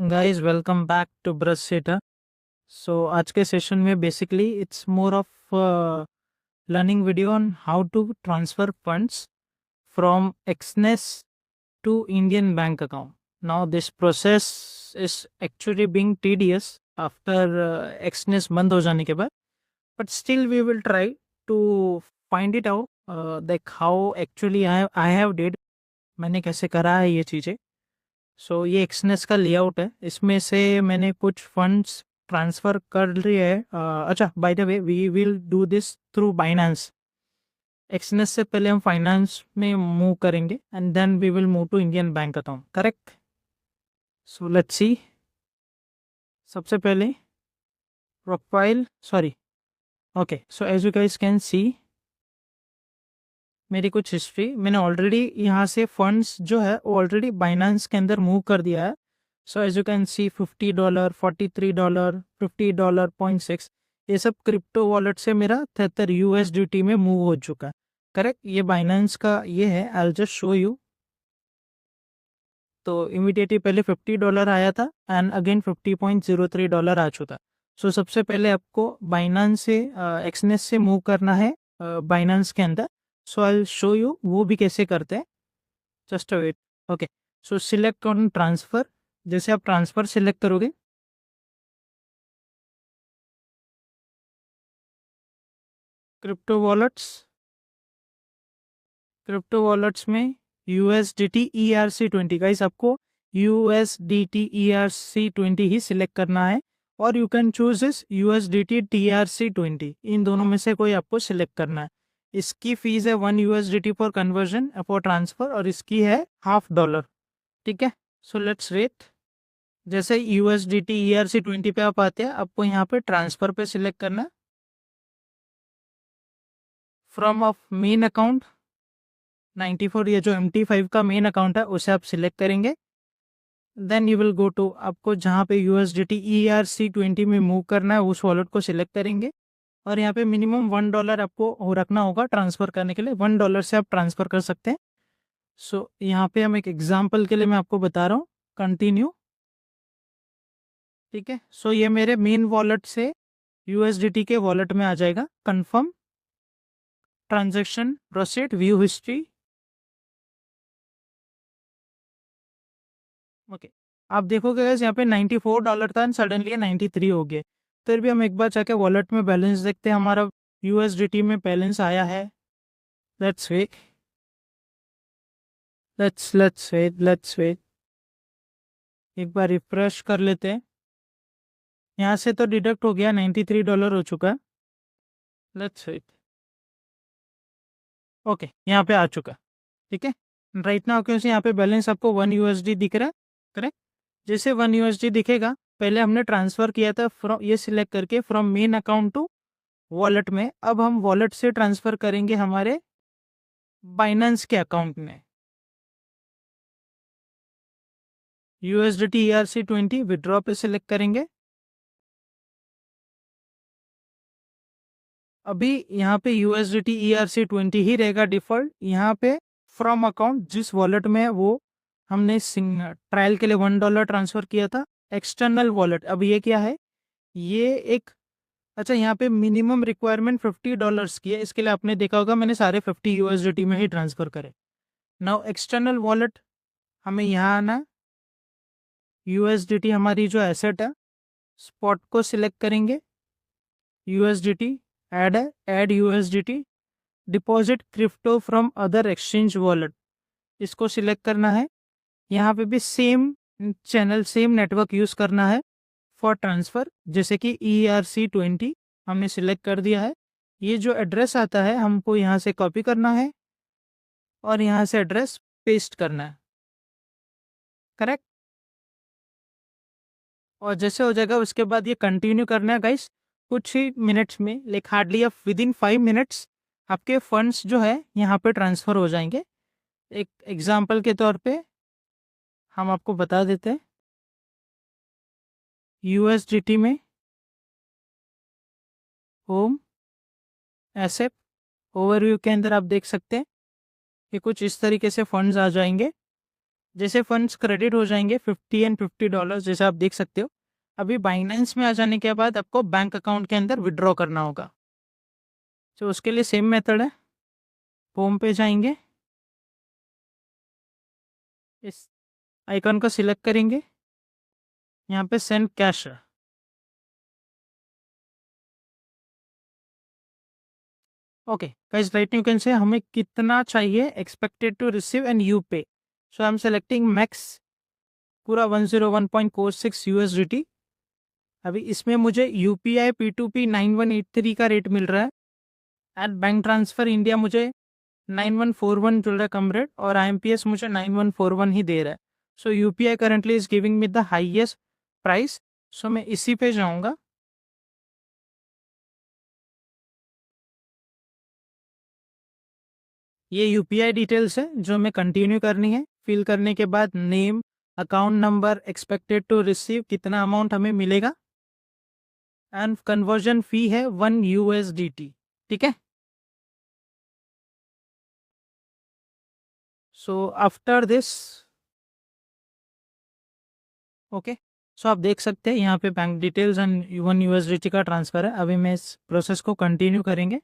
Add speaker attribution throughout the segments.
Speaker 1: Guys welcome back to ब्रश सेटा। So आज के सेशन में basically it's more of learning video on how to transfer funds from Exness to Indian bank account. Now this process is actually being tedious after XNES बंद हो जाने के बाद, but still we will try to find it out like how actually I have did, मैंने कैसे करा है ये चीज़ें। सो ये एक्सनेस का लेआउट है, इसमें से मैंने कुछ फंड्स ट्रांसफ़र कर लिए है। अच्छा, by the way we will do this through Binance. Exness से पहले हम फाइनेंस में मूव करेंगे and then we will move to Indian bank account, correct. So let's see. सबसे पहले profile, sorry, okay. So as you guys can see मेरी कुछ history, मैंने ऑलरेडी यहाँ से फंड्स जो है वो ऑलरेडी बाइनेंस के अंदर मूव कर दिया है। So as you can see $50, $43, $50.6, ये सब क्रिप्टो वॉलेट से मेरा 73 USDT में मूव हो चुका है, करेक्ट। ये बाइनेंस का ये है, I will just show you. तो इमीडिएटली पहले $50 आया था एंड अगेन $50.03 आ चुका। सो सबसे पहले आपको बाइनेंस से एक्सनेस से मूव करना है बाइनेंस के अंदर। So I will show you वो भी कैसे करते हैं, just wait. Okay, so select on transfer. जैसे आप ट्रांसफ़र सिलेक्ट करोगे, क्रिप्टो वॉलेट्स में USDT ERC20, गाइस आपको USDT ERC20 ही सिलेक्ट करना है, और यू कैन चूज इस USDT TRC20, इन दोनों में से कोई आपको सिलेक्ट करना है। इसकी फीस है 1 USDT for conversion for transfer, और इसकी है $50, ठीक है। So let's wait. जैसे USDT ERC20 पे आप आते हैं, आपको यहाँ पे ट्रांसफ़र पे सिलेक्ट करना है। फ्रॉम ऑफ मेन अकाउंट 94, ये जो MT5 का मेन अकाउंट है उसे आप सिलेक्ट करेंगे। Then you will go to, आपको जहाँ पे USDT ERC20 में मूव करना है उस वॉलेट को सिलेक्ट करेंगे, और यहाँ पे मिनिमम $1 आपको रखना होगा ट्रांसफ़र करने के लिए। $1 से आप ट्रांसफ़र कर सकते हैं। सो यहाँ पे हम एक एग्जाम्पल के लिए मैं आपको बता रहा हूँ, कंटिन्यू, ठीक है। सो ये मेरे मेन वॉलेट से USDT के वॉलेट में आ जाएगा। Confirm transaction, proceed, view history, okay. आप देखोगे गाइस यहाँ पे $94 था एंड सडनली 93 हो गए। फिर भी हम एक बार जाके वॉलेट में बैलेंस देखते हैं, हमारा USDT में बैलेंस आया है। लेट्स वेट, लेट्स वेट, एक बार रिफ्रेश कर लेते हैं। यहाँ से तो डिडक्ट हो गया, $93 हो चुका है। लेट्स वेट, ओके, यहाँ पे आ चुका, ठीक है। राइट नाउ क्योंकि यहाँ पे बैलेंस आपको 1 USD दिख रहा है, करेक्ट। जैसे 1 USD दिखेगा, पहले हमने ट्रांसफ़र किया था फ्रॉम, ये सिलेक्ट करके from main account to wallet में। अब हम वॉलेट से ट्रांसफ़र करेंगे हमारे बाइनेंस के अकाउंट में। USDT ERC20 विड्रॉ पे सिलेक्ट करेंगे। अभी यहाँ पे USDT ERC20 ही रहेगा डिफ़ॉल्ट। यहाँ पे फ्रॉम अकाउंट जिस वॉलेट में है वो हमने ट्रायल के लिए $1 ट्रांसफ़र किया था, एक्सटर्नल वॉलेट। अब ये क्या है, ये एक, अच्छा, यहाँ पे मिनिमम रिक्वायरमेंट $50 की है, इसके लिए आपने देखा होगा मैंने सारे 50 USDT में ही ट्रांसफ़र करे। नाउ एक्सटर्नल वॉलेट, हमें यहाँ आना, USDT हमारी जो एसेट है, स्पॉट को सिलेक्ट करेंगे, USDT ऐड है, add USDT, deposit crypto from other exchange wallet, इसको सिलेक्ट करना है। यहाँ पे भी same channel, same network use करना है फॉर ट्रांसफ़र, जैसे कि ERC20 हमने सिलेक्ट कर दिया है। ये जो एड्रेस आता है हमको यहाँ से कॉपी करना है और यहाँ से एड्रेस पेस्ट करना है, करेक्ट। और जैसे हो जाएगा उसके बाद ये कंटिन्यू करना है गाइस, कुछ ही मिनट्स में, लाइक हार्डली आप विदिन 5 मिनट्स आपके फंड्स जो है यहाँ पे ट्रांसफ़र हो जाएंगे। एक एग्जांपल के तौर पे हम आपको बता देते हैं, USDT में होम एसेट ओवरव्यू के अंदर आप देख सकते हैं कि कुछ इस तरीके से फंड्स आ जाएंगे। जैसे फंड्स क्रेडिट हो जाएंगे $50 जैसे आप देख सकते हो। अभी बाइनेंस में आ जाने के बाद आपको बैंक अकाउंट के अंदर विड्रॉ करना होगा। तो उसके लिए सेम मेथड है, होम पे जाएंगे, इस आइकन को सिलेक्ट करेंगे, यहाँ पे सेंड कैश है। Okay guys, right you can say हमें कितना चाहिए expected to receive and you pay. So I am selecting max पूरा 101.46 USDT। अभी इसमें मुझे UPI P2P 9183 का रेट मिल रहा है। एट बैंक ट्रांसफ़र इंडिया मुझे 9141 चल रहा है कम रेट, और IMPS मुझे 9141 ही दे रहा है। So UPI currently is giving me the highest price. So मैं इसी पे जाऊंगा। ये UPI डिटेल्स है जो मैं कंटिन्यू करनी है। फिल करने के बाद name, account number, expected to receive, कितना अमाउंट हमें मिलेगा, एंड कन्वर्जन फी है 1 USDT। ठीक है। सो आफ्टर दिस, ओके, सो आप देख सकते हैं यहाँ पे बैंक डिटेल्स एंड 1 USDT का ट्रांसफर है। अभी मैं इस प्रोसेस को कंटिन्यू करेंगे।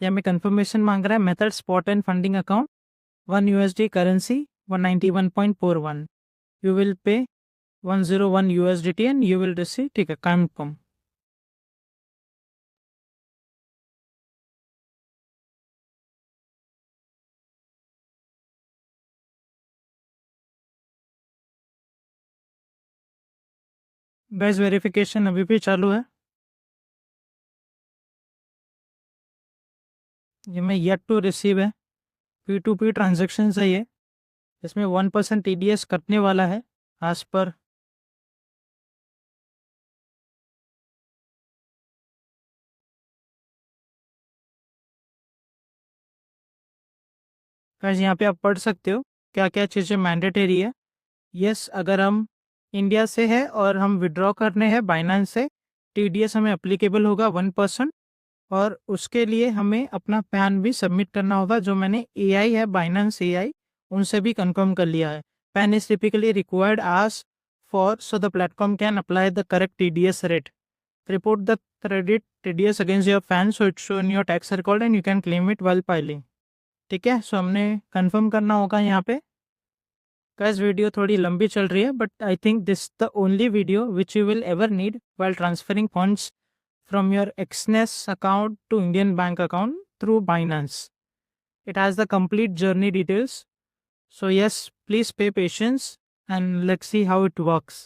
Speaker 1: यहाँ में कंफर्मेशन मांग रहा है, method spot and funding account 1 USD currency 191.41, you will pay 101 USDT and you will receive. ठीक है, कंफर्म। गाइस वेरिफिकेशन अभी भी चालू है। ये मैं येट टू रिसीव है, P2P ट्रांजेक्शन है ये। इसमें 1% TDS कटने वाला है आज पर। गाइस यहाँ पे आप पढ़ सकते हो क्या क्या चीज़ें मैंडेटरी है। यस, अगर हम इंडिया से है और हम विड्रॉ करने हैं बाइनेंस से, TDS हमें अप्लीकेबल होगा 1%। और उसके लिए हमें अपना पैन भी सबमिट करना होगा, जो मैंने AI है बाइनेंस AI, उनसे भी कंफर्म कर लिया है। पैन इज टिपिकली रिक्वायर्ड आज for so the platform can apply the correct TDS rate. Report the credit TDS against your pan so it show in your tax record and you can claim it while filing. ठीक है, सो हमने confirm करना होगा यहाँ पे। Guys video थोड़ी लंबी चल रही है, but I think this the only video which you will ever need while transferring funds from your Exness account to Indian bank account through Binance. It has the complete journey details. So yes, please pay patience and let's see how it works.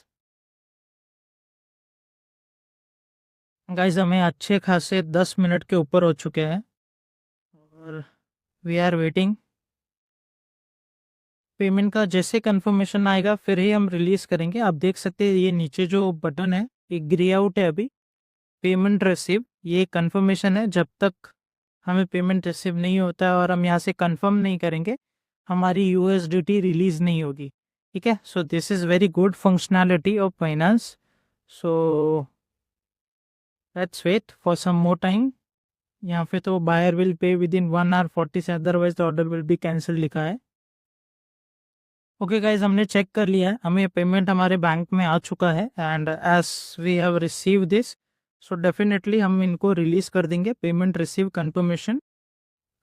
Speaker 1: Guys, हमें अच्छे खासे 10 minute के ऊपर हो चुके हैं और we are waiting. Payment का जैसे कंफर्मेशन आएगा फिर ही हम रिलीज़ करेंगे। आप देख सकते हैं ये नीचे जो बटन है ये ग्रे आउट है अभी, पेमेंट रिसीव, ये कंफर्मेशन है। जब तक हमें पेमेंट रिसीव नहीं होता है और हम यहाँ से कंफर्म नहीं करेंगे, हमारी USDT रिलीज़ नहीं होगी। ठीक है, so this is very good functionality of finance. So let's wait for some more time. यहाँ पे तो buyer will pay within 1 hour 40 से otherwise the order will be cancel लिखा है। ओके गाइज, हमने चेक कर लिया है, हमें पेमेंट हमारे बैंक में आ चुका है and as we have receive this, so definitely हम इनको रिलीज़ कर देंगे। Payment receive confirmation,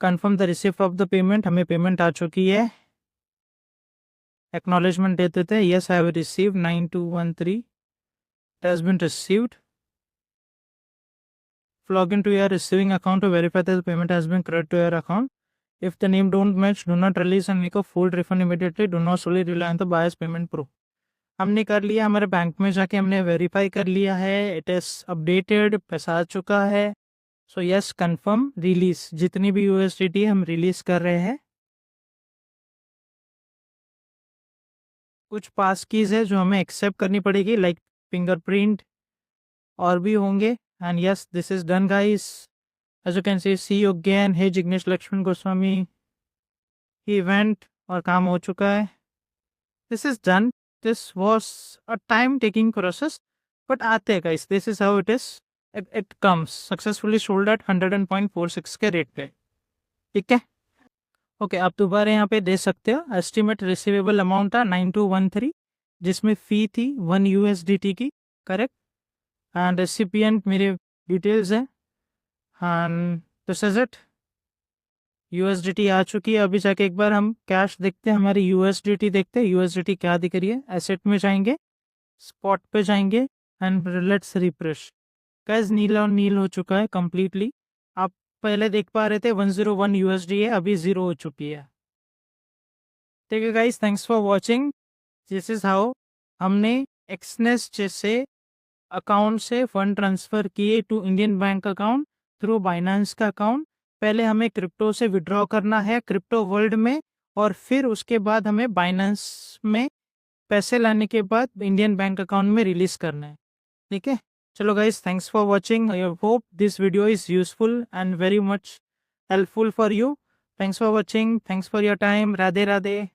Speaker 1: confirm the receive of the payment, हमें पेमेंट आ चुकी है। एक्नॉलेजमेंट दे देते हैं, yes I have receive 9213, it has been received. log into your receiving account to verify that the payment has been credited to your account. If the name don't match, do not release and make a full refund immediately. Do not solely rely on the buyer's payment proof. हमने कर लिया, हमारे bank में जाके हमने verify कर लिया है, इट इज़ अपडेटेड, पैसा आ चुका है। सो यस, कंफर्म रिलीज, जितनी भी USDT हम रिलीज कर रहे हैं। कुछ पास कीज है जो हमें एक्सेप्ट करनी पड़ेगी, लाइक फिंगरप्रिंट और भी होंगे। And yes, this is done guys. As you can see you again, hey Jignesh Laxman Goswami, event और काम हो चुका है। This is done. This was a time taking process, but आते हैं guys, this is how it is. It comes successfully sold at 100.46 के rate पे। ठीक है, ओके, आप दोबारा यहाँ पे दे सकते हो। एस्टिमेट रिसीवेबल अमाउंट था 9213, जिसमें फ़ी थी 1 USDT की, करेक्ट। एंड रेसिपिएंट मेरे डिटेल्स हैं, and this is it. USDT आ चुकी है। अभी जाके एक बार हम कैश देखते हैं, हमारी USDT देखते हैं USDT क्या दिख रही है। एसेट में जाएंगे, स्पॉट पे जाएंगे एंड लेट्स रिफ्रेश। गाइस नील और नील हो चुका है कंप्लीटली। आप पहले देख पा रहे थे 101 USD है, अभी 0 हो चुकी है। ठीक है guys, thanks for watching. This is how हमने एक्सनेस जैसे अकाउंट से फंड ट्रांसफ़र किए to Indian bank account through Binance का अकाउंट। पहले हमें क्रिप्टो से विड्रॉ करना है क्रिप्टो वर्ल्ड में, और फिर उसके बाद हमें बाइनेंस में पैसे लाने के बाद इंडियन बैंक अकाउंट में रिलीज करना है। ठीक है, चलो guys, thanks for watching. I hope this video is useful and very much helpful for you. Thanks for watching, thanks for your time. Radhe Radhe.